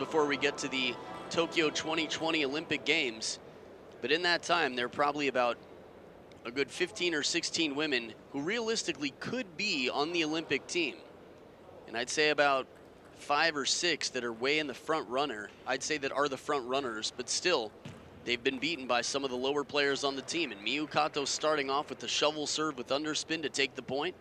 before we get to the Tokyo 2020 Olympic Games. But in that time, there are probably about a good 15 or 16 women who realistically could be on the Olympic team. And I'd say about 5 or 6 that are way in the front runner. I'd say that are the front runners, but still, they've been beaten by some of the lower players on the team. And Miyu Kato starting off with the shovel serve with underspin to take the point.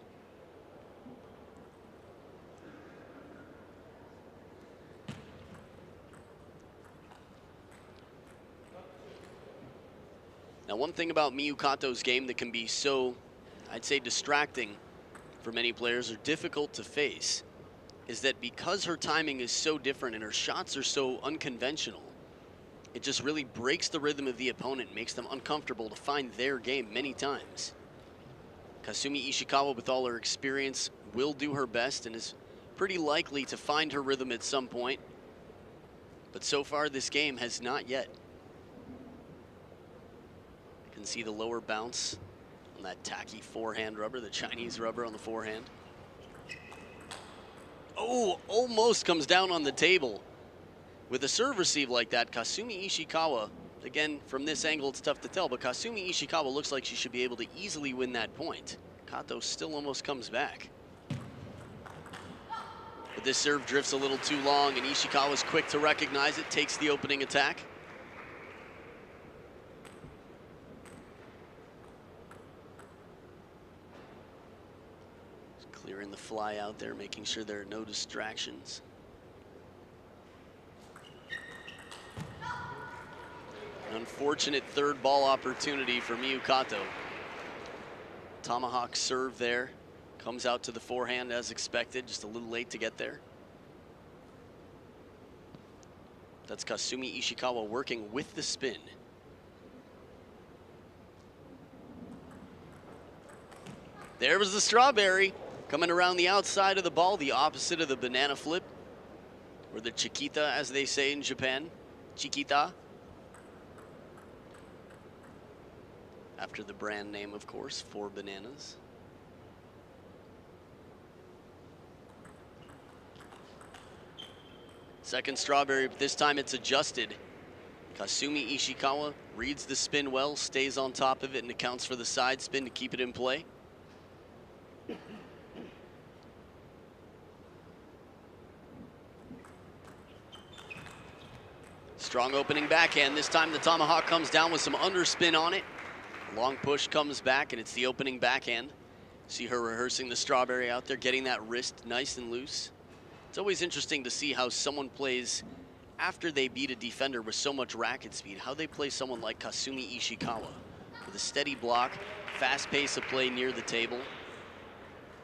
Now, one thing about Miyu Kato's game that can be so, I'd say, distracting for many players or difficult to face is that because her timing is so different and her shots are so unconventional, it just really breaks the rhythm of the opponent, makes them uncomfortable to find their game many times. Kasumi Ishikawa, with all her experience, will do her best and is pretty likely to find her rhythm at some point. But so far, this game has not yet. You can see the lower bounce on that tacky forehand rubber, the Chinese rubber on the forehand. Oh, almost comes down on the table. With a serve receive like that, Kasumi Ishikawa, again, from this angle it's tough to tell, but Kasumi Ishikawa looks like she should be able to easily win that point. Kato still almost comes back. But this serve drifts a little too long, and Ishikawa's quick to recognize it, takes the opening attack. Clearing the fly out there, making sure there are no distractions. An unfortunate third ball opportunity for Miyu Kato. Tomahawk serve there, comes out to the forehand as expected, just a little late to get there. That's Kasumi Ishikawa working with the spin. There was the strawberry. Coming around the outside of the ball, the opposite of the banana flip, or the chiquita, as they say in Japan, chiquita. After the brand name, of course, for bananas. Second strawberry, but this time it's adjusted. Kasumi Ishikawa reads the spin well, stays on top of it, and accounts for the side spin to keep it in play. Strong opening backhand. This time the tomahawk comes down with some underspin on it. Long push comes back, and it's the opening backhand. See her rehearsing the strawberry out there, getting that wrist nice and loose. It's always interesting to see how someone plays after they beat a defender with so much racket speed, how they play someone like Kasumi Ishikawa. With a steady block, fast pace of play near the table.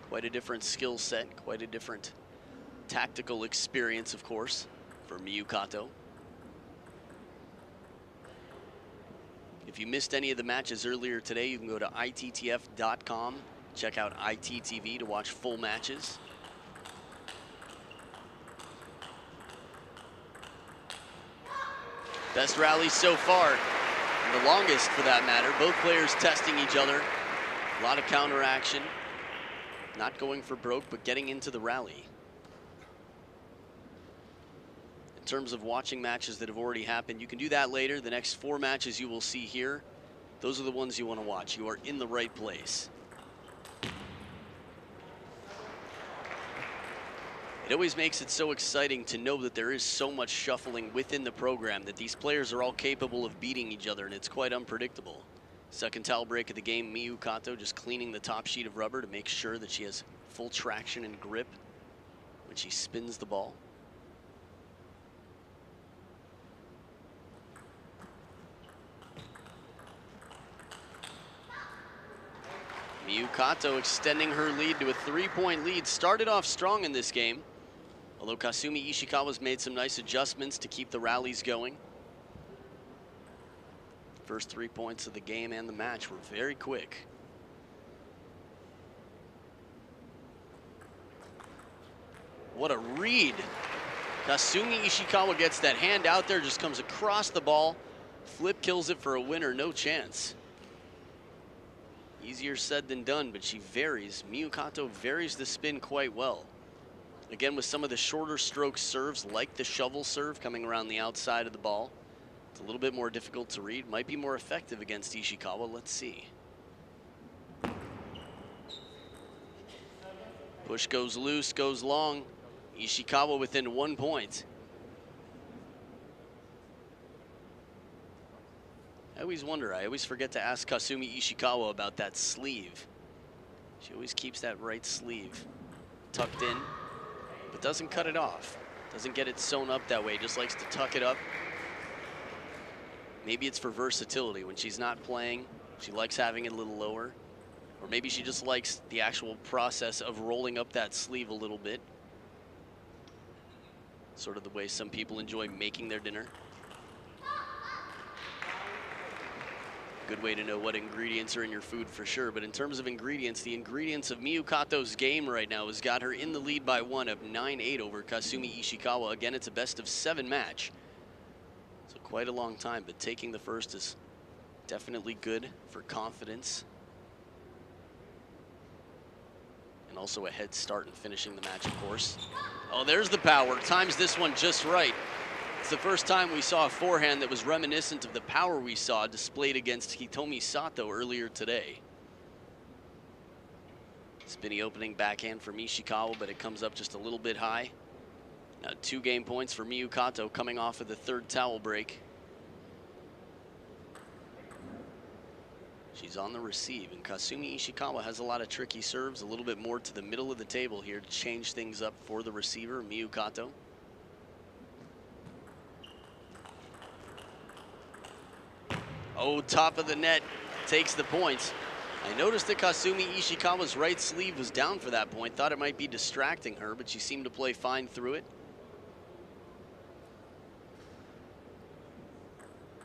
Quite a different skill set, quite a different tactical experience, of course, for Miyu Kato. If you missed any of the matches earlier today, you can go to ITTF.com, check out ITTV to watch full matches. Best rally so far, and the longest for that matter. Both players testing each other. A lot of counter action. Not going for broke, but getting into the rally. In terms of watching matches that have already happened, you can do that later. The next 4 matches you will see here, those are the ones you want to watch. You are in the right place. It always makes it so exciting to know that there is so much shuffling within the program, that these players are all capable of beating each other, and it's quite unpredictable. Second towel break of the game, Miyu Kato just cleaning the top sheet of rubber to make sure that she has full traction and grip when she spins the ball. Miyu Kato extending her lead to a 3-point lead. Started off strong in this game, although Kasumi Ishikawa's made some nice adjustments to keep the rallies going. First 3 points of the game and the match were very quick. What a read. Kasumi Ishikawa gets that hand out there, just comes across the ball. Flip kills it for a winner, no chance. Easier said than done, but she varies. Miyu Kato varies the spin quite well. Again, with some of the shorter stroke serves, like the shovel serve coming around the outside of the ball, it's a little bit more difficult to read. Might be more effective against Ishikawa. Let's see. Push goes loose, goes long. Ishikawa within 1 point. I always forget to ask Kasumi Ishikawa about that sleeve. She always keeps that right sleeve tucked in, but doesn't cut it off. Doesn't get it sewn up that way, just likes to tuck it up. Maybe it's for versatility. When she's not playing, she likes having it a little lower. Or maybe she just likes the actual process of rolling up that sleeve a little bit. Sort of the way some people enjoy making their dinner. Good way to know what ingredients are in your food for sure. But in terms of ingredients, the ingredients of Miyu Kato's game right now has got her in the lead by 1 of 9-8 over Kasumi Ishikawa. Again, it's a best of 7 match. So quite a long time, but taking the first is definitely good for confidence. And also a head start in finishing the match, of course. Oh, there's the power. Times this one just right. It's the first time we saw a forehand that was reminiscent of the power we saw displayed against Hitomi SATO earlier today. Spinny opening backhand from Ishikawa, but it comes up just a little bit high. Now 2 game points for Miyu Kato coming off of the 3rd towel break. She's on the receive, and Kasumi Ishikawa has a lot of tricky serves, a little bit more to the middle of the table here to change things up for the receiver, Miyu Kato. Oh, top of the net, takes the points. I noticed that Kasumi Ishikawa's right sleeve was down for that point. Thought it might be distracting her, but she seemed to play fine through it.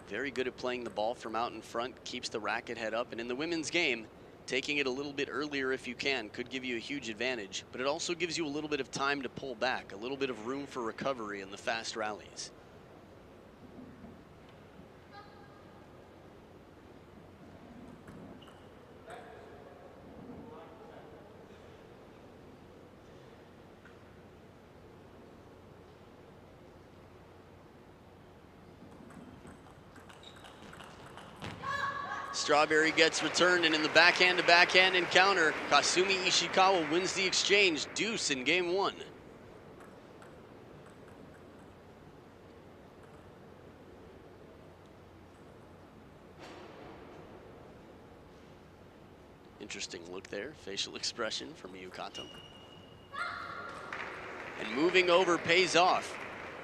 Very good at playing the ball from out in front, keeps the racket head up. And in the women's game, taking it a little bit earlier if you can could give you a huge advantage, but it also gives you a little bit of time to pull back, a little bit of room for recovery in the fast rallies. Strawberry gets returned, and in the backhand-to-backhand encounter, Kasumi Ishikawa wins the exchange, deuce in game 1. Interesting look there, facial expression from Miyu Kato. And moving over pays off.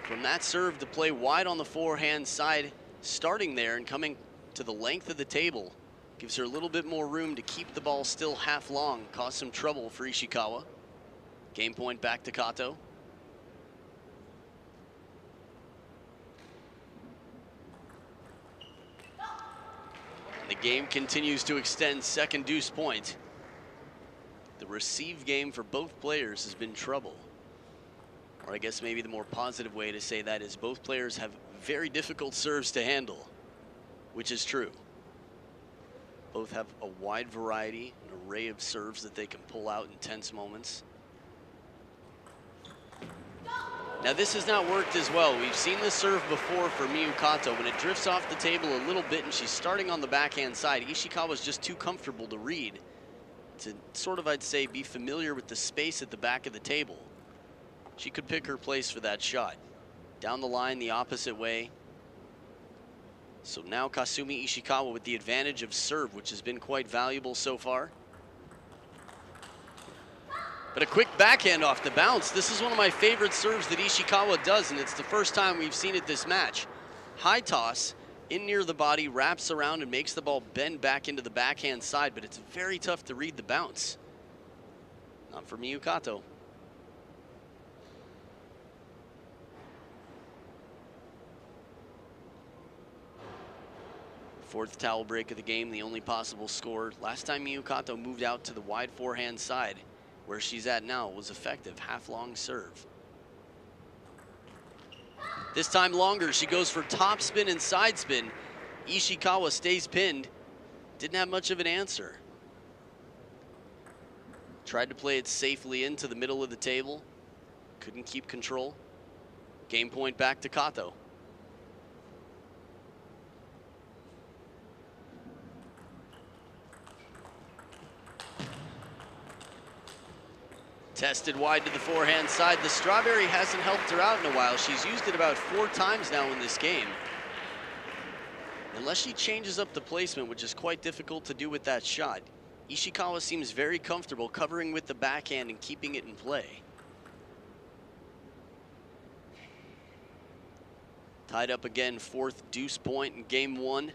From that serve to play wide on the forehand side, starting there and coming to the length of the table, gives her a little bit more room to keep the ball still half long, cause some trouble for Ishikawa. Game point back to Kato. And the game continues to extend, second deuce point. The receive game for both players has been trouble. Or I guess maybe the more positive way to say that is both players have very difficult serves to handle, which is true. Both have a wide variety, an array of serves that they can pull out in tense moments. Now this has not worked as well. We've seen this serve before for Miyu Kato. When it drifts off the table a little bit and she's starting on the backhand side, Ishikawa's just too comfortable to read, to sort of, I'd say, be familiar with the space at the back of the table. She could pick her place for that shot. Down the line the opposite way. So now Kasumi Ishikawa with the advantage of serve, which has been quite valuable so far. But a quick backhand off the bounce. This is one of my favorite serves that Ishikawa does, and it's the first time we've seen it this match. High toss, in near the body, wraps around and makes the ball bend back into the backhand side, but it's very tough to read the bounce. Not for Miyu Kato. Fourth towel break of the game, the only possible score. Last time Miyu Kato moved out to the wide forehand side, where she's at now, was effective, half-long serve. This time longer, she goes for top spin and side spin. Ishikawa stays pinned, didn't have much of an answer. Tried to play it safely into the middle of the table. couldn't keep control. Game point back to KATO. Tested wide to the forehand side. The strawberry hasn't helped her out in a while. She's used it about 4 times now in this game. Unless she changes up the placement, which is quite difficult to do with that shot, Ishikawa seems very comfortable covering with the backhand and keeping it in play. Tied up again, 4th deuce point in game 1.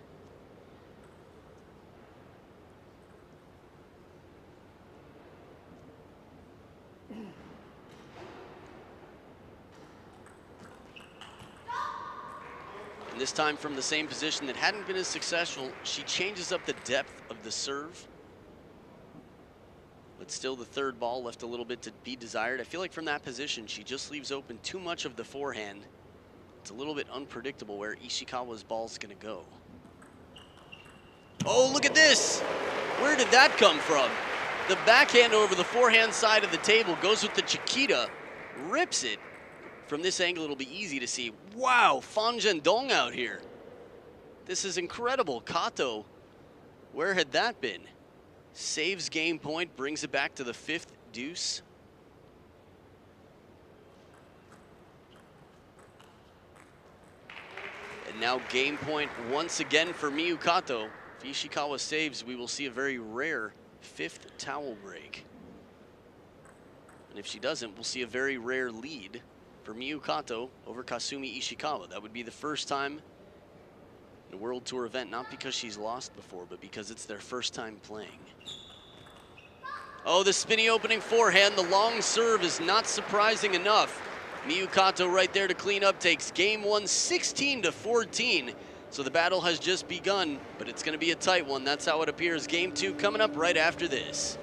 And this time from the same position that hadn't been as successful, she changes up the depth of the serve. But still the 3rd ball left a little bit to be desired. I feel like from that position, she just leaves open too much of the forehand. It's a little bit unpredictable where Ishikawa's ball's gonna go. Oh, look at this! Where did that come from? The backhand over the forehand side of the table goes with the Chiquita, rips it. From this angle, it'll be easy to see. Wow, Fan Zhendong out here. This is incredible. KATO, where had that been? Saves game point, brings it back to the 5th deuce. And now game point once again for Miyu KATO. If Ishikawa saves, we will see a very rare 5th towel break. And if she doesn't, we'll see a very rare lead for Miyu KATO over Kasumi Ishikawa. That would be the first time in a World Tour event, not because she's lost before, but because it's their first time playing. Oh, the spinny opening forehand. The long serve is not surprising enough. Miyu KATO right there to clean up, takes game 1 16-14. So the battle has just begun, but it's going to be a tight one. That's how it appears. Game 2 coming up right after this.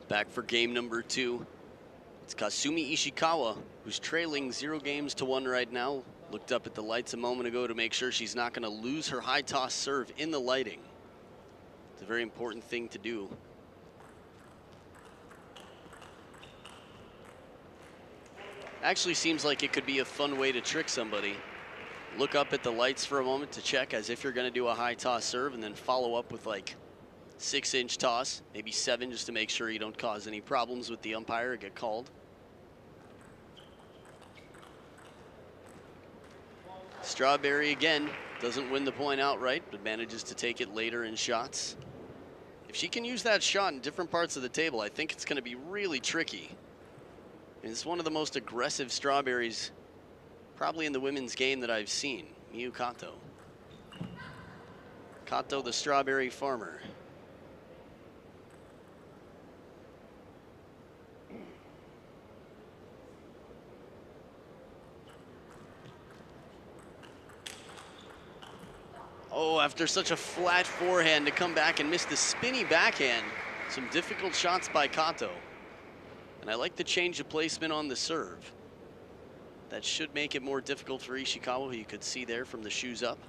Back for game number 2. It's Kasumi Ishikawa, who's trailing 0 games to 1 right now. Looked up at the lights a moment ago to make sure she's not going to lose her high toss serve in the lighting. It's a very important thing to do. Actually seems like it could be a fun way to trick somebody. Look up at the lights for a moment to check as if you're going to do a high toss serve, and then follow up with like 6-inch toss, maybe 7, just to make sure you don't cause any problems with the umpire or get called. Strawberry again doesn't win the point outright, but manages to take it later in shots. If she can use that shot in different parts of the table, I think it's going to be really tricky. And it's one of the most aggressive strawberries probably in the women's game that I've seen. Miyu KATO. KATO, the strawberry farmer. Oh, after such a flat forehand to come back and miss the spinny backhand. Some difficult shots by KATO. And I like the change of placement on the serve. That should make it more difficult for Ishikawa, who you could see there from the shoes up.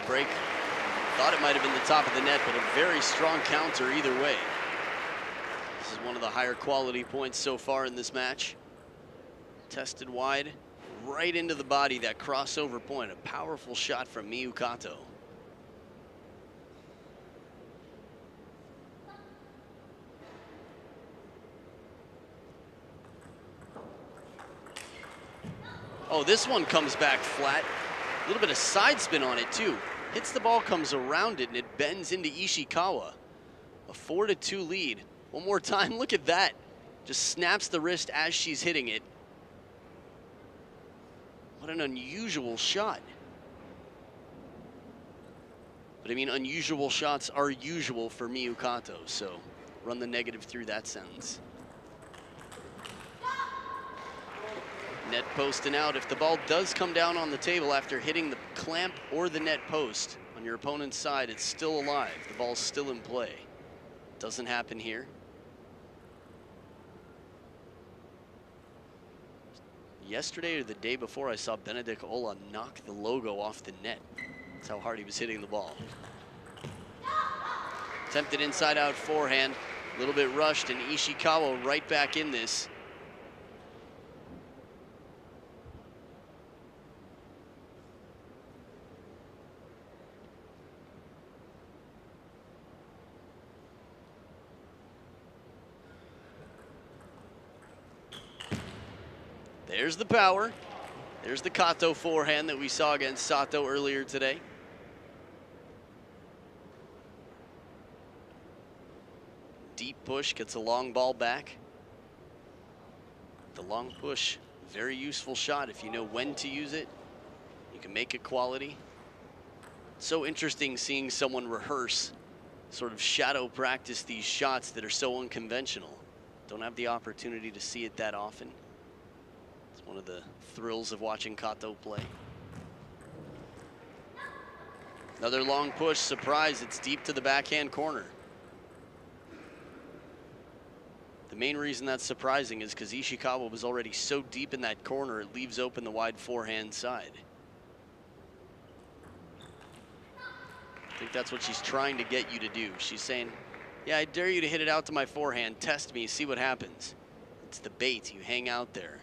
Break. Thought it might have been the top of the net, but a very strong counter either way. This is one of the higher quality points so far in this match. Tested wide, right into the body, that crossover point. A powerful shot from Miyu KATO. Oh, this one comes back flat. A little bit of side spin on it too. Hits the ball, comes around it, and it bends into Ishikawa. A 4-2 lead. One more time, look at that. Just snaps the wrist as she's hitting it. What an unusual shot. But I mean, unusual shots are usual for Miyu KATO, so run the negative through that sentence. Net post and out. If the ball does come down on the table after hitting the clamp or the net post on your opponent's side, it's still alive. The ball's still in play. Doesn't happen here. Yesterday or the day before, I saw Benedict Ola knock the logo off the net. That's how hard he was hitting the ball. Attempted inside out forehand, a little bit rushed, and Ishikawa right back in this. There's the power. There's the KATO forehand that we saw against SATO earlier today. Deep push, gets a long ball back. The long push, very useful shot if you know when to use it. You can make it quality. So interesting seeing someone rehearse, sort of shadow practice these shots that are so unconventional. Don't have the opportunity to see it that often. One of the thrills of watching KATO play. Another long push, surprise, it's deep to the backhand corner. The main reason that's surprising is because Ishikawa was already so deep in that corner, it leaves open the wide forehand side. I think that's what she's trying to get you to do. She's saying, yeah, I dare you to hit it out to my forehand, test me, see what happens. It's the bait, you hang out there.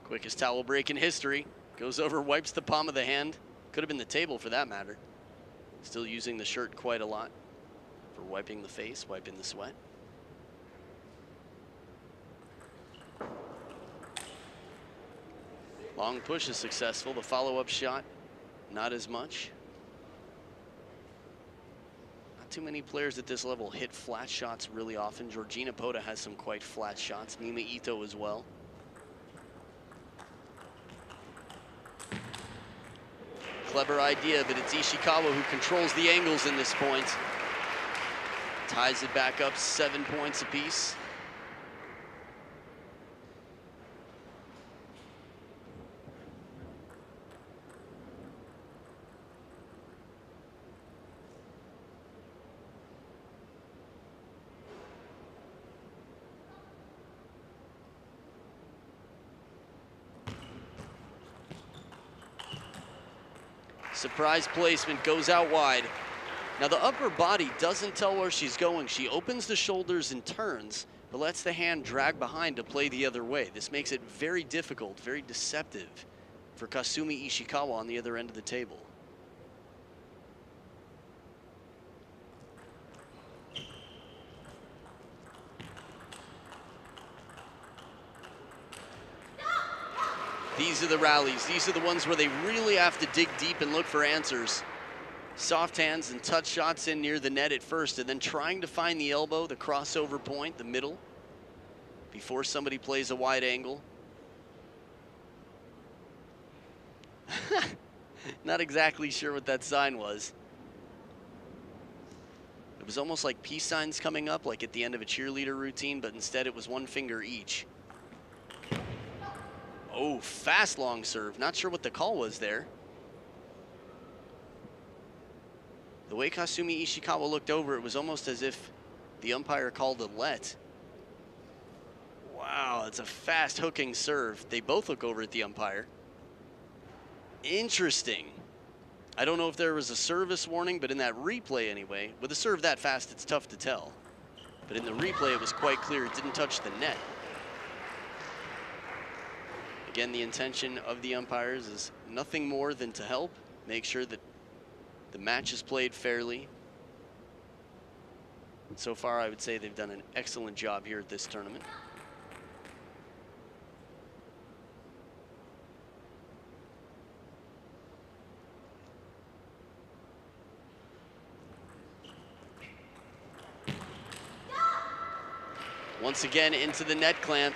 Quickest towel break in history. Goes over, wipes the palm of the hand. Could have been the table for that matter. Still using the shirt quite a lot for wiping the face, wiping the sweat. Long push is successful. The follow-up shot, not as much. Not too many players at this level hit flat shots really often. Georgina Pota has some quite flat shots. Mima Ito as well. Clever idea, but it's Ishikawa who controls the angles in this point. Ties it back up, 7 points apiece. Surprise placement, goes out wide. Now the upper body doesn't tell where she's going. She opens the shoulders and turns, but lets the hand drag behind to play the other way. This makes it very difficult, very deceptive for Kasumi Ishikawa on the other end of the table. These are the rallies. These are the ones where they really have to dig deep and look for answers. Soft hands and touch shots in near the net at first, and then trying to find the elbow, the crossover point, the middle, before somebody plays a wide angle. Not exactly sure what that sign was. It was almost like peace signs coming up, like at the end of a cheerleader routine, but instead it was one finger each. Oh, fast long serve. Not sure what the call was there. The way Kasumi Ishikawa looked over, it was almost as if the umpire called a let. Wow, it's a fast hooking serve. They both look over at the umpire. Interesting. I don't know if there was a service warning, but in that replay anyway, with a serve that fast, it's tough to tell. But in the replay, it was quite clear it didn't touch the net. Again, the intention of the umpires is nothing more than to help, make sure that the match is played fairly. And so far, I would say they've done an excellent job here at this tournament. Once again into the net clamp,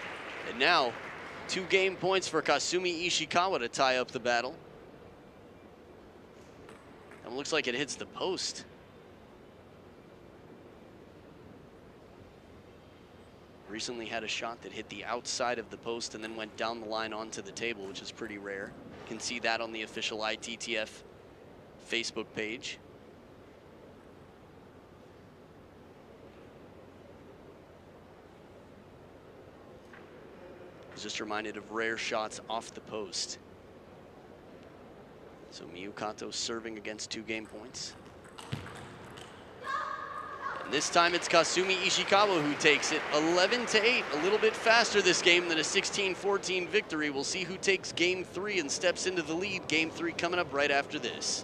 and now 2 game points for Kasumi Ishikawa to tie up the battle. And it looks like it hits the post. Recently had a shot that hit the outside of the post and then went down the line onto the table, which is pretty rare. You can see that on the official ITTF Facebook page. Just reminded of rare shots off the post. So Miyu KATO serving against 2 game points. And this time it's Kasumi Ishikawa who takes it 11-8, a little bit faster this game than a 16-14 victory. We'll see who takes game 3 and steps into the lead. Game 3 coming up right after this.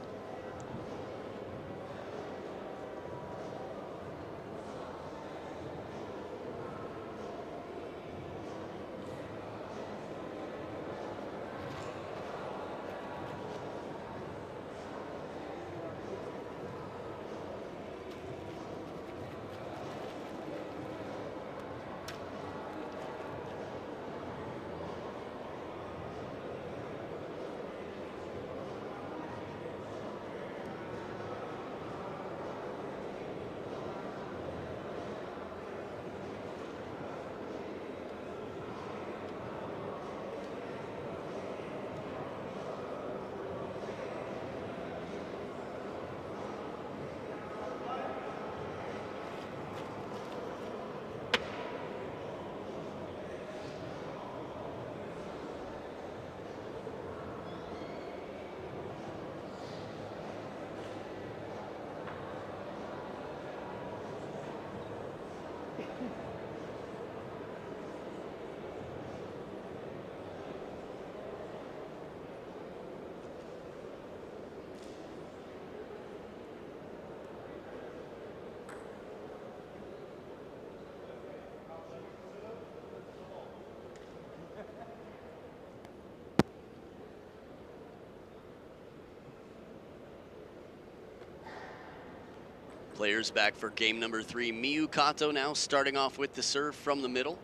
Players back for game number 3. Miyu KATO now starting off with the serve from the middle.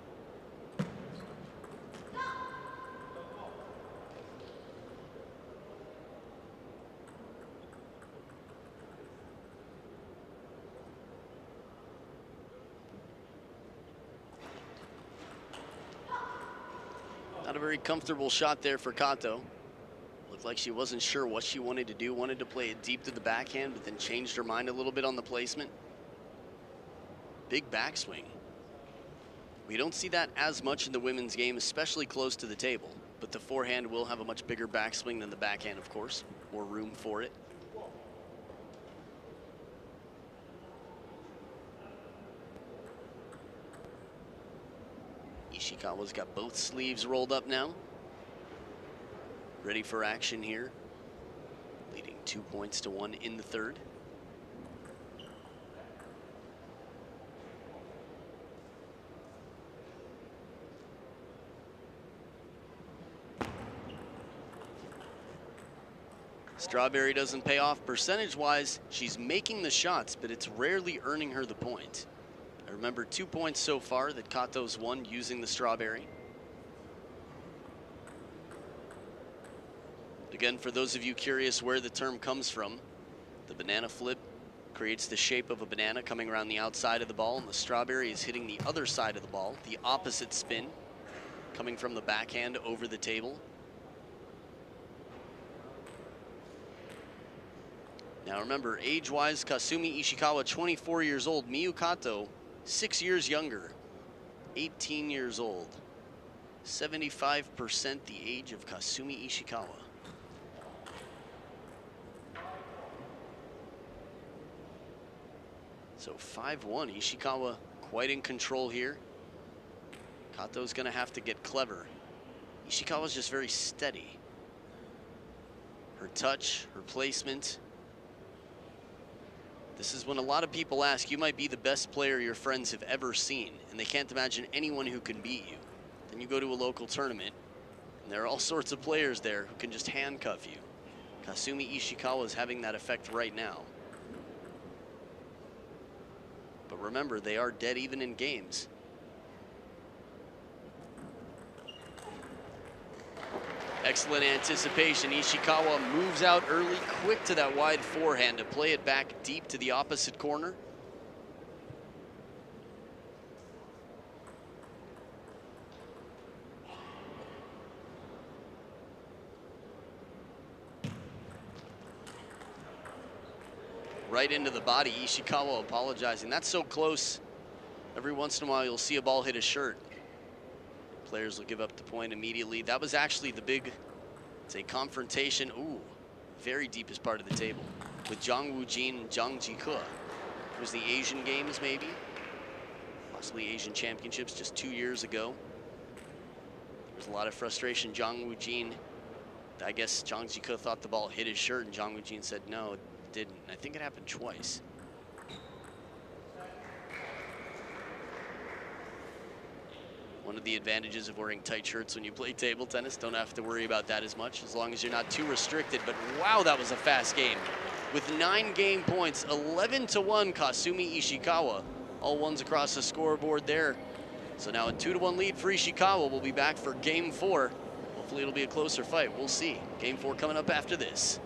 Not a very comfortable shot there for KATO. Looked like she wasn't sure what she wanted to do, wanted to play it deep to the backhand, but then changed her mind a little bit on the placement. Big backswing. We don't see that as much in the women's game, especially close to the table, but the forehand will have a much bigger backswing than the backhand, of course. More room for it. Ishikawa's got both sleeves rolled up now. Ready for action here. Leading 2-1 in the third. Strawberry doesn't pay off percentage-wise. She's making the shots, but it's rarely earning her the point. I remember 2 points so far that KATO's won using the Strawberry. Again, for those of you curious where the term comes from, the banana flip creates the shape of a banana coming around the outside of the ball, and the Strawberry is hitting the other side of the ball, the opposite spin, coming from the backhand over the table. Now remember, age-wise, Kasumi Ishikawa, 24 years old. Miyu KATO, 6 years younger, 18 years old. 75% the age of Kasumi Ishikawa. So 5-1, Ishikawa quite in control here. Kato's gonna have to get clever. Ishikawa's just very steady. Her touch, her placement. This is when a lot of people ask, you might be the best player your friends have ever seen, and they can't imagine anyone who can beat you. Then you go to a local tournament, and there are all sorts of players there who can just handcuff you. Kasumi Ishikawa is having that effect right now. But remember, they are dead even in games. Excellent anticipation. Ishikawa moves out early, quick to that wide forehand to play it back deep to the opposite corner. Right into the body. Ishikawa apologizing. That's so close. Every once in a while, you'll see a ball hit his shirt. Players will give up the point immediately. That was actually the big, it's a confrontation. Ooh, very deepest part of the table with Jang Woo-jin and Jang Ji-ke. It was the Asian Games, maybe, possibly Asian Championships just 2 years ago. There was a lot of frustration. Jang Woo-jin, I guess Jang Ji-ke thought the ball hit his shirt, and Jang Woo-jin said no, it didn't. I think it happened twice. One of the advantages of wearing tight shirts when you play table tennis, don't have to worry about that as much, as long as you're not too restricted. But wow, that was a fast game. With 9 game points, 11-1 Kasumi Ishikawa. All ones across the scoreboard there. So now a 2-1 lead for Ishikawa. We'll be back for game 4. Hopefully it'll be a closer fight. We'll see. Game 4 coming up after this.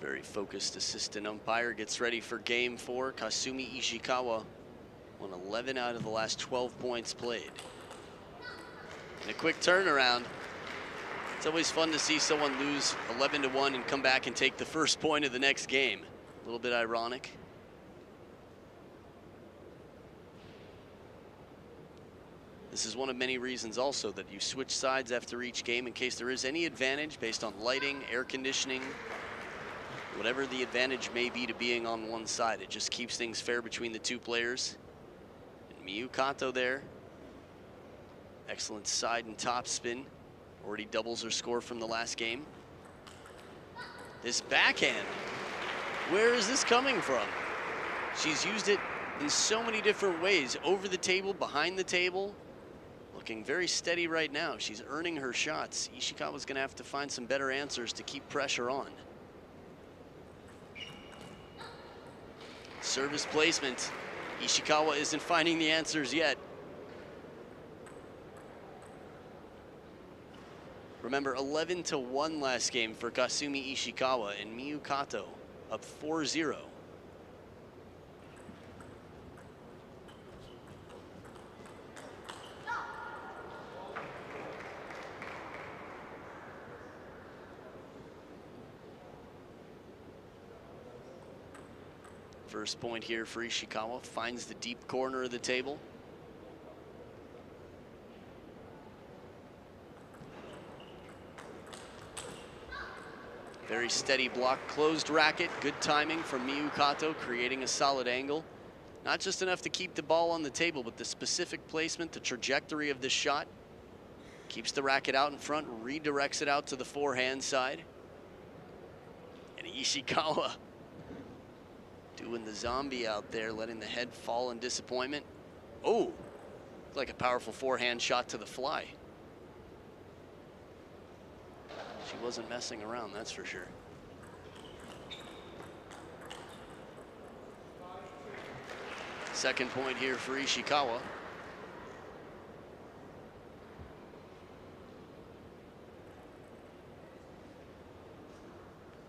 Very focused assistant umpire gets ready for game 4. Kasumi Ishikawa won 11 out of the last 12 points played. And a quick turnaround. It's always fun to see someone lose 11-1 and come back and take the first point of the next game. A little bit ironic. This is one of many reasons also that you switch sides after each game in case there is any advantage based on lighting, air conditioning, whatever the advantage may be to being on one side. It just keeps things fair between the two players. And Miyu Kato there. Excellent side and top spin. Already doubles her score from the last game. This backhand, where is this coming from? She's used it in so many different ways. Over the table, behind the table. Looking very steady right now. She's earning her shots. Ishikawa's gonna have to find some better answers to keep pressure on. Service placement. Ishikawa isn't finding the answers yet. Remember, 11-1 last game for Kasumi Ishikawa, and Miyu Kato up 4-0. First point here for Ishikawa, finds the deep corner of the table. Very steady block, closed racket, good timing from Miyu Kato, creating a solid angle. Not just enough to keep the ball on the table, but the specific placement, the trajectory of this shot. Keeps the racket out in front, redirects it out to the forehand side. And Ishikawa doing the zombie out there, letting the head fall in disappointment. Oh, like a powerful forehand shot to the fly. She wasn't messing around, that's for sure. Second point here for Ishikawa.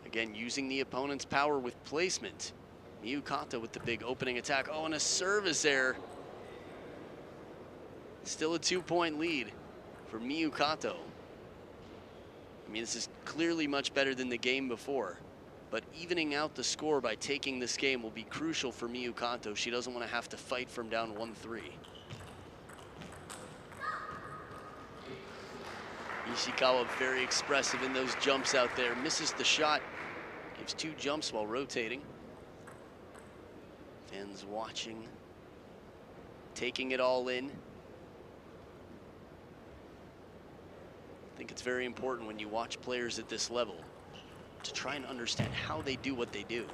Again, using the opponent's power with placement. Miyu Kato with the big opening attack. Oh, and a service error. Still a 2-point lead for Miyu Kato. I mean, this is clearly much better than the game before, but evening out the score by taking this game will be crucial for Miyu Kato. She doesn't want to have to fight from down 1-3. Ishikawa very expressive in those jumps out there. Misses the shot, gives 2 jumps while rotating. Fans watching, taking it all in. I think it's very important when you watch players at this level to try and understand how they do what they do.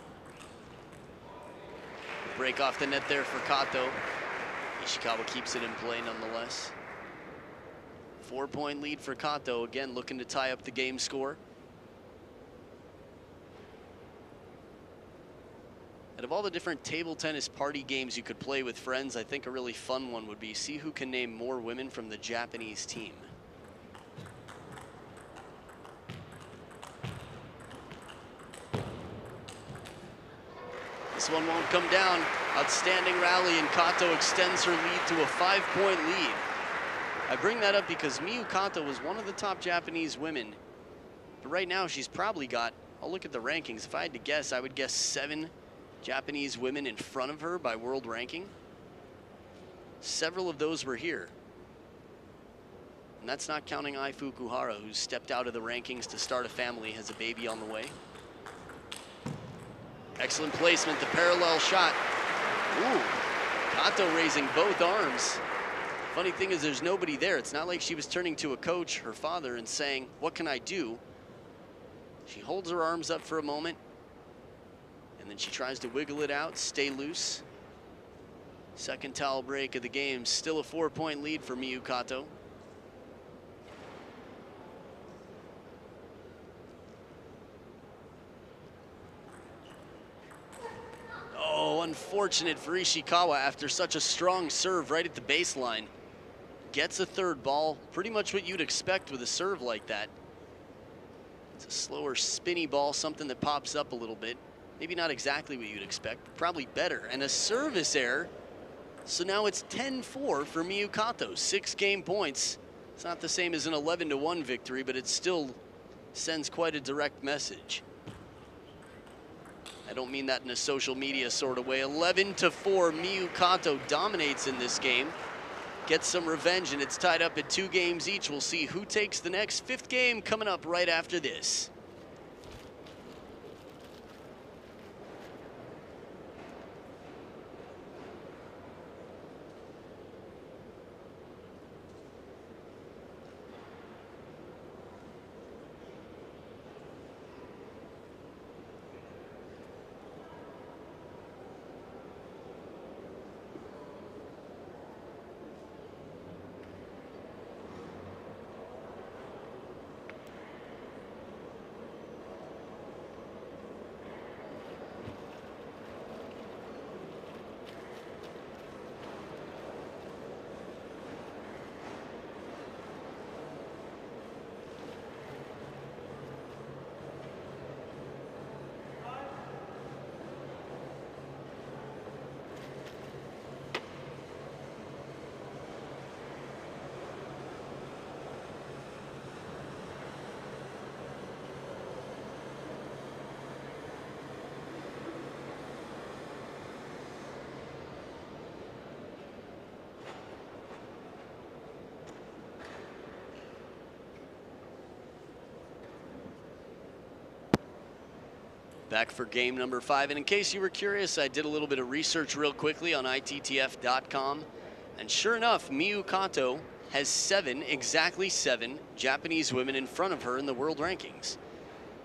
Break off the net there for Kato. Ishikawa keeps it in play nonetheless. 4-point lead for Kato, again looking to tie up the game score. Out of all the different table tennis party games you could play with friends, I think a really fun one would be see who can name more women from the Japanese team. This one won't come down. Outstanding rally, and Kato extends her lead to a 5-point lead. I bring that up because Miyu Kato was one of the top Japanese women, but right now she's probably got, I'll look at the rankings, if I had to guess, I would guess 7 Japanese women in front of her by world ranking. Several of those were here. And that's not counting Ai Fukuhara, who stepped out of the rankings to start a family, has a baby on the way. Excellent placement, the parallel shot. Ooh, Kato raising both arms. Funny thing is there's nobody there. It's not like she was turning to a coach, her father, and saying, what can I do? She holds her arms up for a moment, and then she tries to wiggle it out, stay loose. Second towel break of the game, still a 4-point lead for Miyu Kato. Oh, unfortunate for Ishikawa after such a strong serve right at the baseline. Gets a third ball, pretty much what you'd expect with a serve like that. It's a slower, spinny ball, something that pops up a little bit. Maybe not exactly what you'd expect, but probably better. And a service error. So now it's 10-4 for Miyu Kato, 6 game points. It's not the same as an 11-1 victory, but it still sends quite a direct message. I don't mean that in a social media sort of way. 11-4, Miyu Kato dominates in this game. Gets some revenge, and it's tied up at 2 games each. We'll see who takes the next 5th game coming up right after this. Back for game number 5, and in case you were curious, I did a little bit of research real quickly on ITTF.com, and sure enough, Miyu Kato has 7, exactly 7 Japanese women in front of her in the world rankings.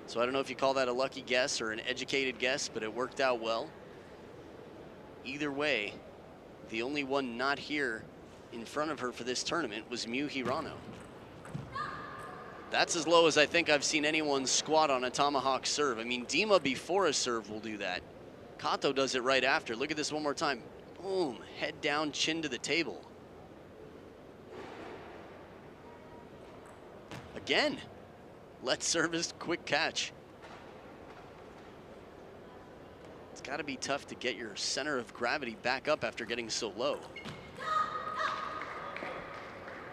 So I don't know if you call that a lucky guess or an educated guess, but it worked out well. Either way, the only one not here in front of her for this tournament was Miyu Hirano. That's as low as I think I've seen anyone squat on a tomahawk serve. I mean, Dima before a serve will do that. KATO does it right after. Look at this one more time. Boom, head down, chin to the table. Again, let's service, quick catch. It's got to be tough to get your center of gravity back up after getting so low.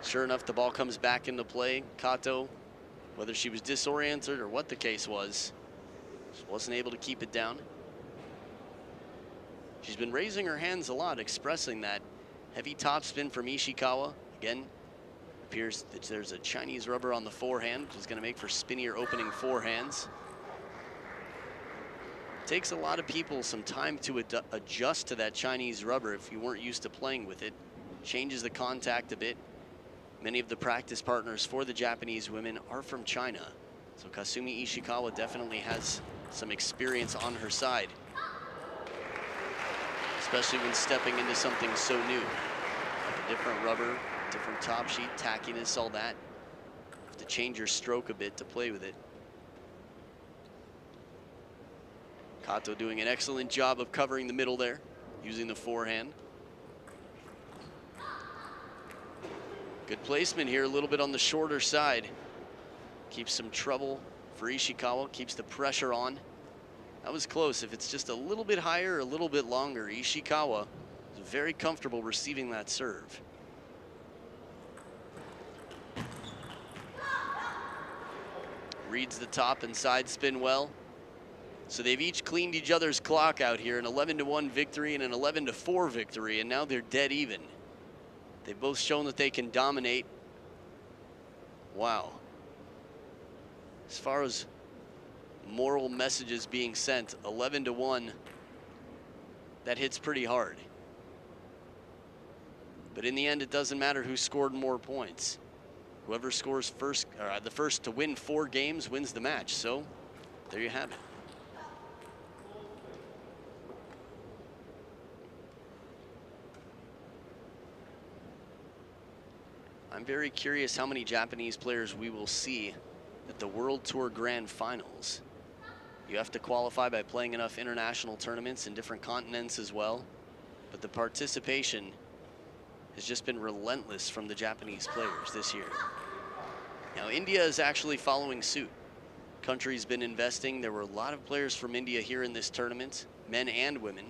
Sure enough, the ball comes back into play. KATO, whether she was disoriented or what the case was, she wasn't able to keep it down. She's been raising her hands a lot, expressing that heavy topspin from Ishikawa. Again, appears that there's a Chinese rubber on the forehand, which is going to make for spinnier opening forehands. Takes a lot of people some time to adjust to that Chinese rubber if you weren't used to playing with it. Changes the contact a bit. Many of the practice partners for the Japanese women are from China. So Kasumi Ishikawa definitely has some experience on her side, especially when stepping into something so new. Like a different rubber, different top sheet, tackiness, all that. You have to change your stroke a bit to play with it. KATO doing an excellent job of covering the middle there, using the forehand. Good placement here, a little bit on the shorter side. Keeps some trouble for Ishikawa, keeps the pressure on. That was close. If it's just a little bit higher, a little bit longer, Ishikawa is very comfortable receiving that serve. Reads the top and side spin well. So they've each cleaned each other's clock out here, an 11-1 victory and an 11-4 victory, and now they're dead even. They've both shown that they can dominate. Wow. As far as moral messages being sent, 11-1, that hits pretty hard. But in the end, it doesn't matter who scored more points. Whoever scores first, the first to win 4 games wins the match. So there you have it. I'm very curious how many Japanese players we will see at the World Tour Grand Finals. You have to qualify by playing enough international tournaments in different continents as well. But the participation has just been relentless from the Japanese players this year. Now, India is actually following suit. Country's been investing. There were a lot of players from India here in this tournament, men and women,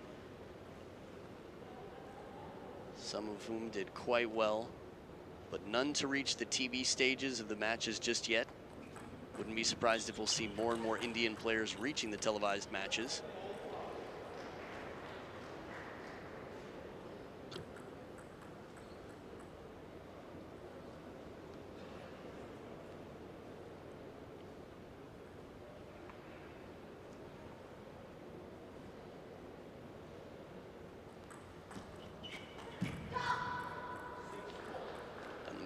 some of whom did quite well, but none to reach the TV stages of the matches just yet. Wouldn't be surprised if we'll see more and more Indian players reaching the televised matches.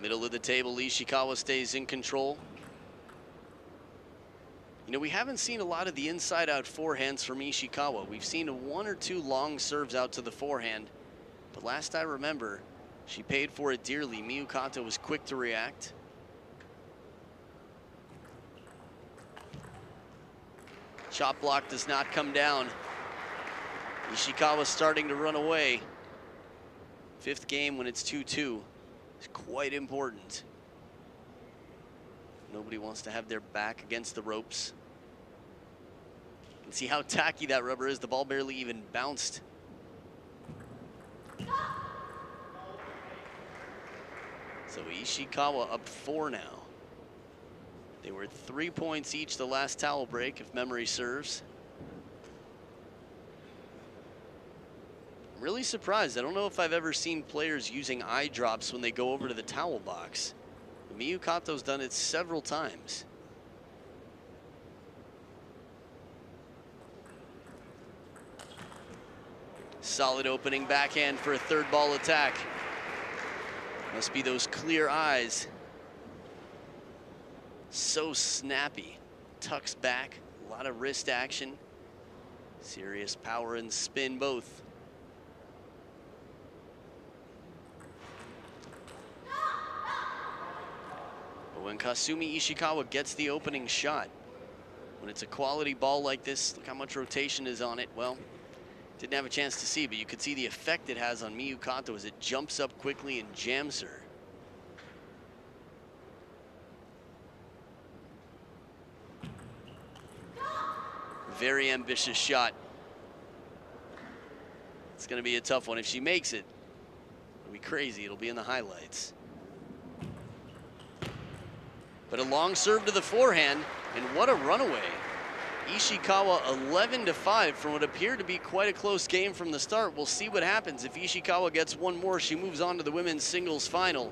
Middle of the table, Ishikawa stays in control. You know, we haven't seen a lot of the inside-out forehands from Ishikawa. We've seen 1 or 2 long serves out to the forehand, but last I remember, she paid for it dearly. Miyu KATO was quick to react. Shot block does not come down. Ishikawa starting to run away. 5th game when it's 2-2. It's quite important. Nobody wants to have their back against the ropes. You can see how tacky that rubber is. The ball barely even bounced. So Ishikawa up 4 now. They were 3 points each the last towel break, if memory serves. Really surprised. I don't know if I've ever seen players using eye drops when they go over to the towel box. Miyu KATO's done it several times. Solid opening backhand for a 3rd ball attack. Must be those clear eyes. So snappy. Tucks back, A lot of wrist action. Serious power and spin both. But when Kasumi Ishikawa gets the opening shot, when it's a quality ball like this, look how much rotation is on it. Well, didn't have a chance to see, but you could see the effect it has on Miyu Kato as it jumps up quickly and jams her. Very ambitious shot. It's going to be a tough one. If she makes it, it'll be crazy. It'll be in the highlights. But a long serve to the forehand, and what a runaway. Ishikawa 11-5 from what appeared to be quite a close game from the start. We'll see what happens. If Ishikawa gets one more, she moves on to the women's singles final.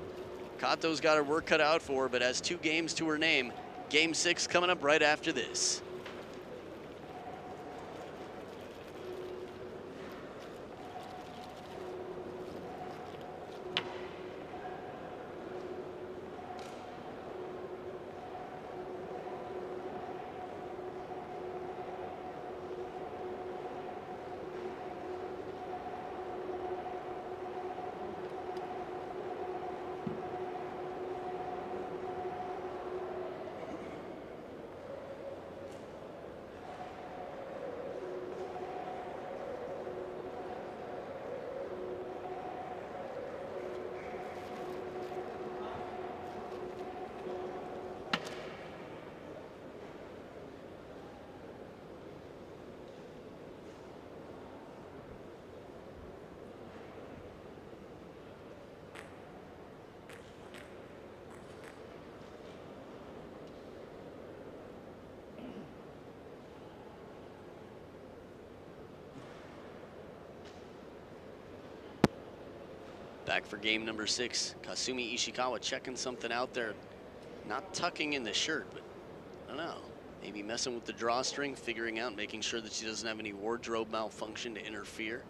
Kato's got her work cut out for her, but has 2 games to her name. Game 6 coming up right after this. Back for game number 6. Kasumi Ishikawa checking something out there. Not tucking in the shirt, but I don't know. Maybe messing with the drawstring, figuring out, making sure that she doesn't have any wardrobe malfunction to interfere.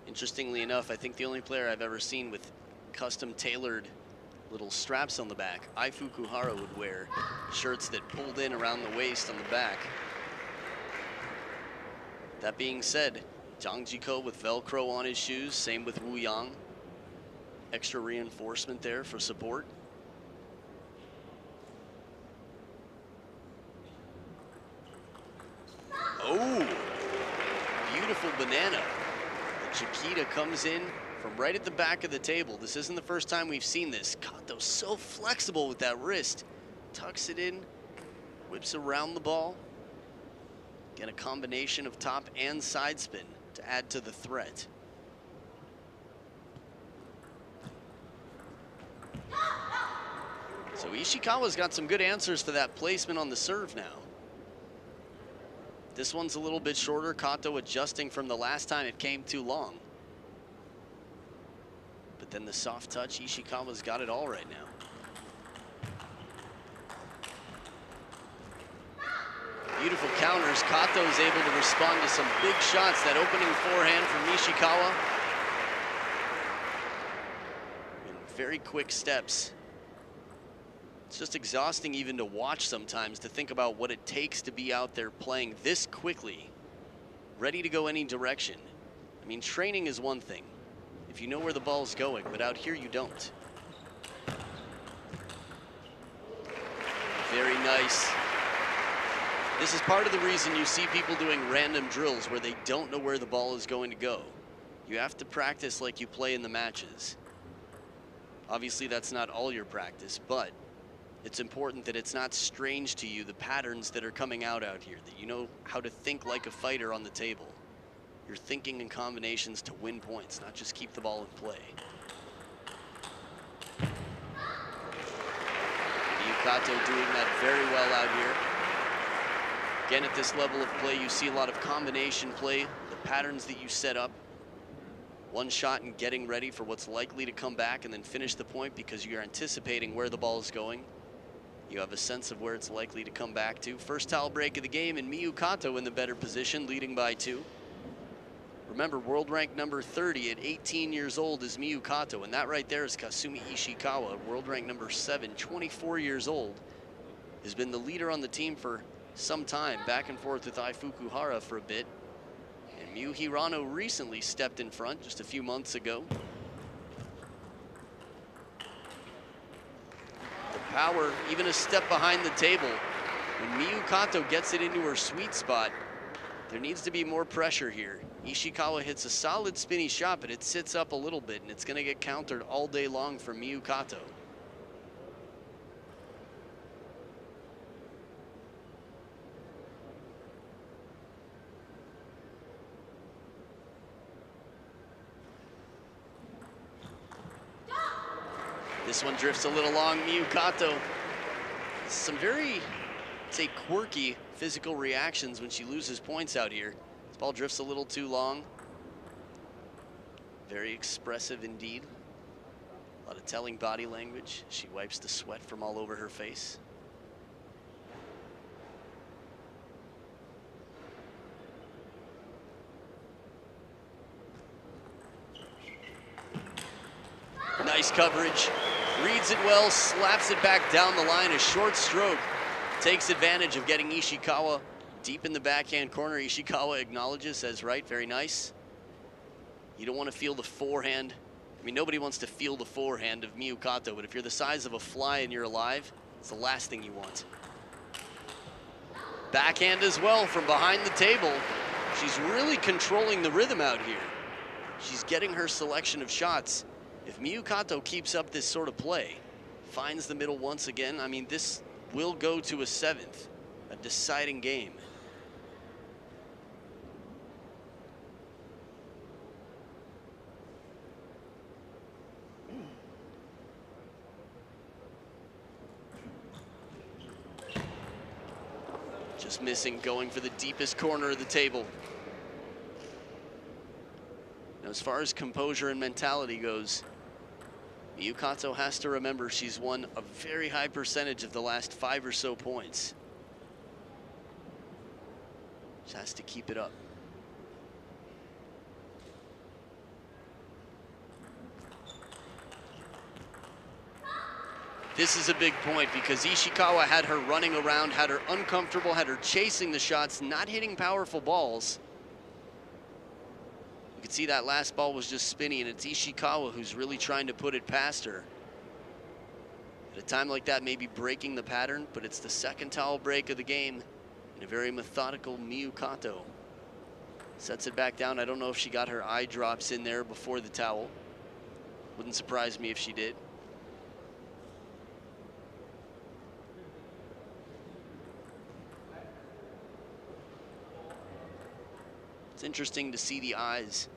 Interestingly enough, I think the only player I've ever seen with custom tailored little straps on the back, Ai Fukuhara would wear shirts that pulled in around the waist on the back. That being said, Jang Ji-ko with Velcro on his shoes, same with Wu Yang. Extra reinforcement there for support. Oh, beautiful banana. The Chiquita comes in from right at the back of the table. This isn't the first time we've seen this. Kato so flexible with that wrist. Tucks it in, whips around the ball. Get a combination of top and side spin to add to the threat. So Ishikawa's got some good answers for that placement on the serve now. This one's a little bit shorter. Kato adjusting from the last time it came too long. But then the soft touch, Ishikawa's got it all right now. Beautiful counters. Kato is able to respond to some big shots. That opening forehand from Ishikawa. In very quick steps. It's just exhausting even to watch sometimes, to think about what it takes to be out there playing this quickly, ready to go any direction. I mean, training is one thing, if you know where the ball's going, but out here you don't. Very nice. This is part of the reason you see people doing random drills where they don't know where the ball is going to go. You have to practice like you play in the matches. Obviously, that's not all your practice, but it's important that it's not strange to you, the patterns that are coming out here, that you know how to think like a fighter on the table. You're thinking in combinations to win points, not just keep the ball in play. Miyu Kato doing that very well out here. Again, at this level of play, you see a lot of combination play, the patterns that you set up. One shot and getting ready for what's likely to come back, and then finish the point because you're anticipating where the ball is going. You have a sense of where it's likely to come back to. First towel break of the game, and Miyu Kato in the better position, leading by 2. Remember, world rank number 30 at 18 years old is Miyu Kato, and that right there is Kasumi Ishikawa, world rank number 7, 24 years old. has been the leader on the team for some time, back and forth with Ai Fukuhara for a bit. And Miyu Hirano recently stepped in front just a few months ago. The power, even a step behind the table. When Miyu Kato gets it into her sweet spot, there needs to be more pressure here. Ishikawa hits a solid spinny shot, but it sits up a little bit, and it's going to get countered all day long from Miyu Kato. This one drifts a little long. Miyu Kato, some very, say, quirky physical reactions when she loses points out here. This ball drifts a little too long. Very expressive indeed. A lot of telling body language. She wipes the sweat from all over her face. Nice coverage. Reads it well, slaps it back down the line. A short stroke takes advantage of getting Ishikawa deep in the backhand corner. Ishikawa acknowledges, says, right, very nice. You don't want to feel the forehand. I mean, nobody wants to feel the forehand of Miyu Kato, but if you're the size of a fly and you're alive, it's the last thing you want. Backhand as well from behind the table. She's really controlling the rhythm out here. She's getting her selection of shots. If Miyu Kato keeps up this sort of play, finds the middle once again, I mean, this will go to a seventh, a deciding game. Just missing, going for the deepest corner of the table. Now, as far as composure and mentality goes, Miyu Kato has to remember she's won a very high percentage of the last 5 or so points. She has to keep it up. This is a big point because Ishikawa had her running around, had her uncomfortable, had her chasing the shots, not hitting powerful balls. You can see that last ball was just spinny, and it's Ishikawa who's really trying to put it past her. At a time like that, maybe breaking the pattern, but it's the second towel break of the game, and a very methodical Miyu Kato. Sets it back down. I don't know if she got her eye drops in there before the towel. Wouldn't surprise me if she did. It's interesting to see the eyes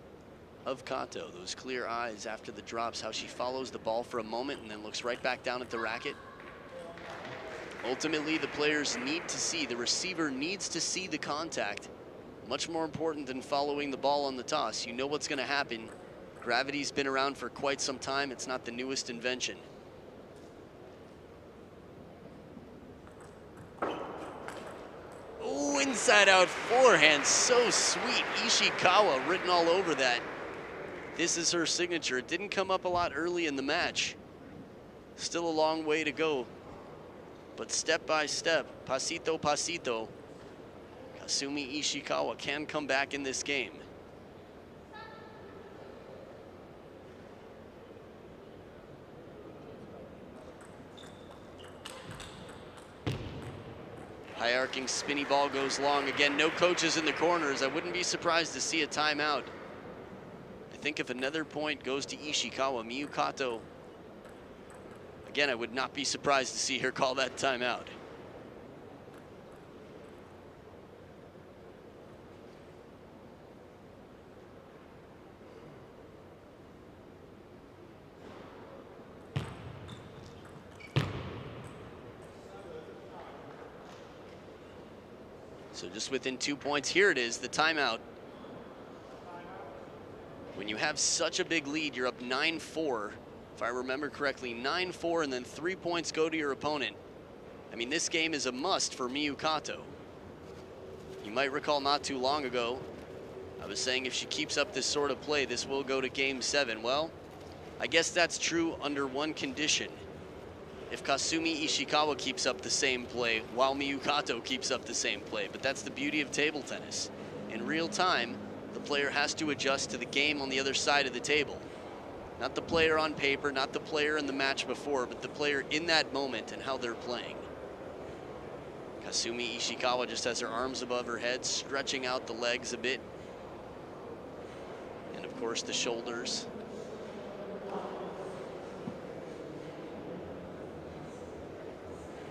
of Kato, those clear eyes after the drops, how she follows the ball for a moment and then looks right back down at the racket. Ultimately, the players need to see, the receiver needs to see the contact. Much more important than following the ball on the toss. You know what's going to happen. Gravity's been around for quite some time. It's not the newest invention. Oh, inside out forehand, so sweet. Ishikawa written all over that. This is her signature. It didn't come up a lot early in the match. Still a long way to go. But step by step, pasito pasito, Kasumi Ishikawa can come back in this game. High arcing spinny ball goes long. Again, no coaches in the corners. I wouldn't be surprised to see a timeout. I think if another point goes to Ishikawa, Miyu Kato, again, I would not be surprised to see her call that timeout. So just within 2 points, here it is, the timeout. When you have such a big lead, you're up 9-4, if I remember correctly, 9-4, and then 3 points go to your opponent. I mean, this game is a must for Miyu Kato. You might recall not too long ago, I was saying if she keeps up this sort of play, this will go to Game 7. Well, I guess that's true under one condition. if Kasumi Ishikawa keeps up the same play while Miyu Kato keeps up the same play. But that's the beauty of table tennis. In real time, the player has to adjust to the game on the other side of the table. Not the player on paper, not the player in the match before, but the player in that moment and how they're playing. Kasumi Ishikawa just has her arms above her head, stretching out the legs a bit. And of course the shoulders.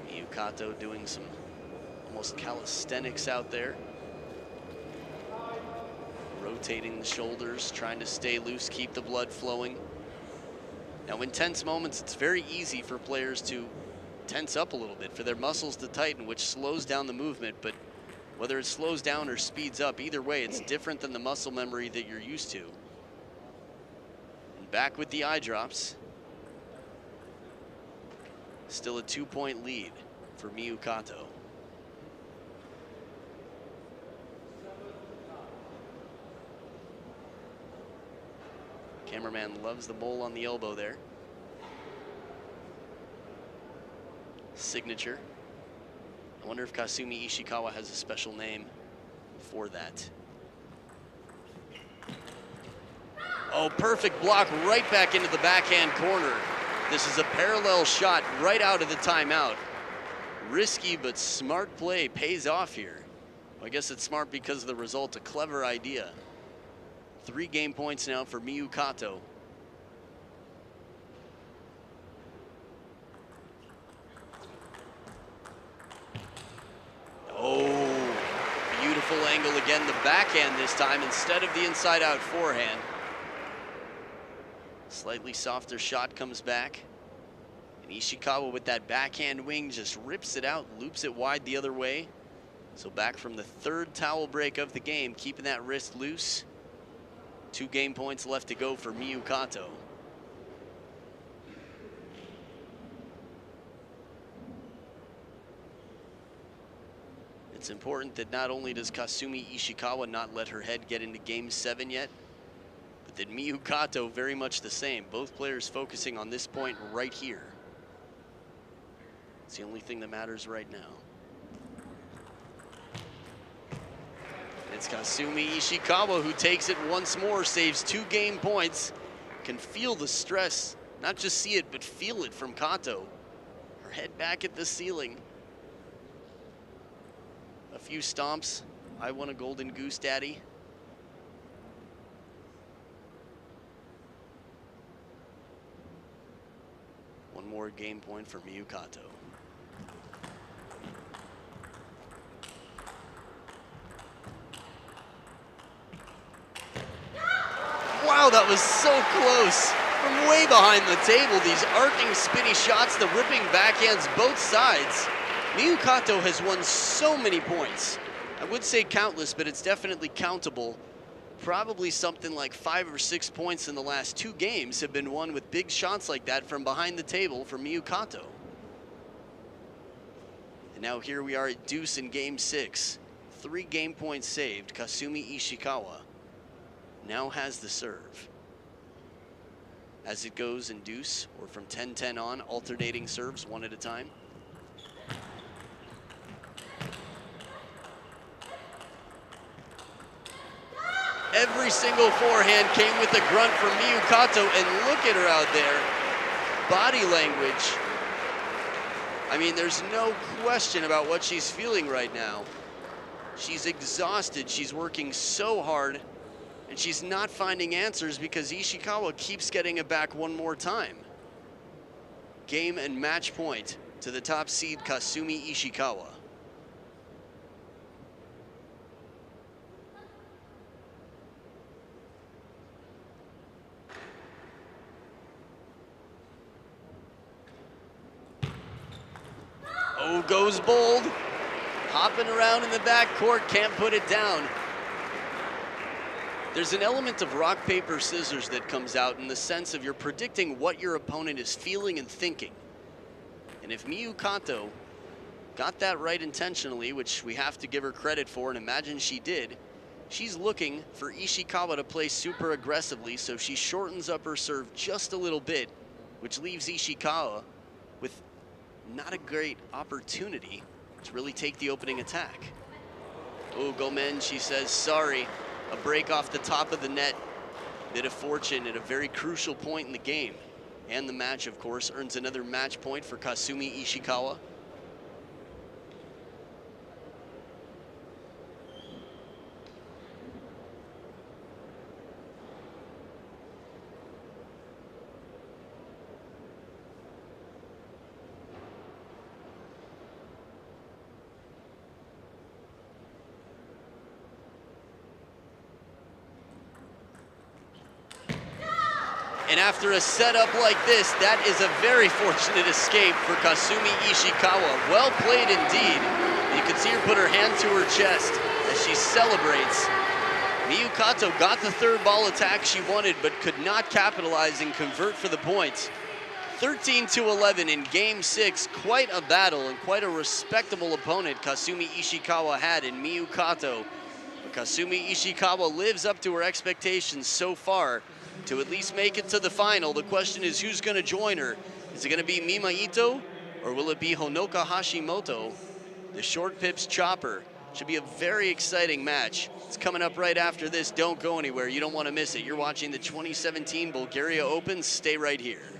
Miyu Kato doing some almost calisthenics out there. Rotating the shoulders, trying to stay loose, keep the blood flowing. Now in tense moments, it's very easy for players to tense up a little bit, for their muscles to tighten, which slows down the movement. But whether it slows down or speeds up, either way, it's different than the muscle memory that you're used to. And back with the eye drops. Still a 2-point lead for Miyu Kato. Cameraman loves the bowl on the elbow there. Signature. I wonder if Kasumi Ishikawa has a special name for that. Oh, perfect block right back into the backhand corner. This is a parallel shot right out of the timeout. Risky, but smart play pays off here. I guess it's smart because of the result, a clever idea. 3 game points now for Miyu Kato. Oh, beautiful angle again, the backhand this time instead of the inside out forehand. Slightly softer shot comes back. And Ishikawa with that backhand wing just rips it out, loops it wide the other way. So back from the 3rd towel break of the game, keeping that wrist loose. 2 game points left to go for Miyu Kato. It's important that not only does Kasumi Ishikawa not let her head get into game 7 yet, but that Miyu Kato very much the same. Both players focusing on this point right here. It's the only thing that matters right now. It's Kasumi Ishikawa who takes it once more, saves 2 game points. Can feel the stress, not just see it, but feel it from Kato. Her head back at the ceiling. A few stomps. I want a golden goose, daddy. One more game point for Miyu Kato. Wow, that was so close. From way behind the table, these arcing, spinny shots, the ripping backhands both sides. Miyu Kato has won so many points. I would say countless, but it's definitely countable. Probably something like 5 or 6 points in the last 2 games have been won with big shots like that from behind the table for Miyu Kato. And now here we are at deuce in game 6. 3 game points saved. Kasumi Ishikawa now has the serve. As it goes in deuce, or from 10-10 on, alternating serves one at a time. Every single forehand came with a grunt from Miyu Kato, and look at her out there. Body language. I mean, there's no question about what she's feeling right now. She's exhausted, she's working so hard, and she's not finding answers because Ishikawa keeps getting it back one more time. Game and match point to the top seed Kasumi Ishikawa. Oh, goes bold. Hopping around in the backcourt, can't put it down. There's an element of rock, paper, scissors that comes out in the sense of you're predicting what your opponent is feeling and thinking. And if Miyu Kato got that right intentionally, which we have to give her credit for, and imagine she did, she's looking for Ishikawa to play super aggressively, so she shortens up her serve just a little bit, which leaves Ishikawa with not a great opportunity to really take the opening attack. Oh, Gomen, she says, sorry. A break off the top of the net. Bit of fortune at a very crucial point in the game. And the match, of course, earns another match point for Kasumi Ishikawa. And after a setup like this, that is a very fortunate escape for Kasumi Ishikawa. Well played indeed. You can see her put her hand to her chest as she celebrates. Miyu Kato got the third ball attack she wanted, but could not capitalize and convert for the points. 13-11 in Game 6. Quite a battle and quite a respectable opponent Kasumi Ishikawa had in Miyu Kato. But Kasumi Ishikawa lives up to her expectations so far to at least make it to the final. The question is, who's going to join her? Is it going to be Mima Ito, or will it be Honoka Hashimoto, the short pips chopper? Should be a very exciting match. It's coming up right after this. Don't go anywhere. You don't want to miss it. You're watching the 2017 Bulgaria Open. Stay right here.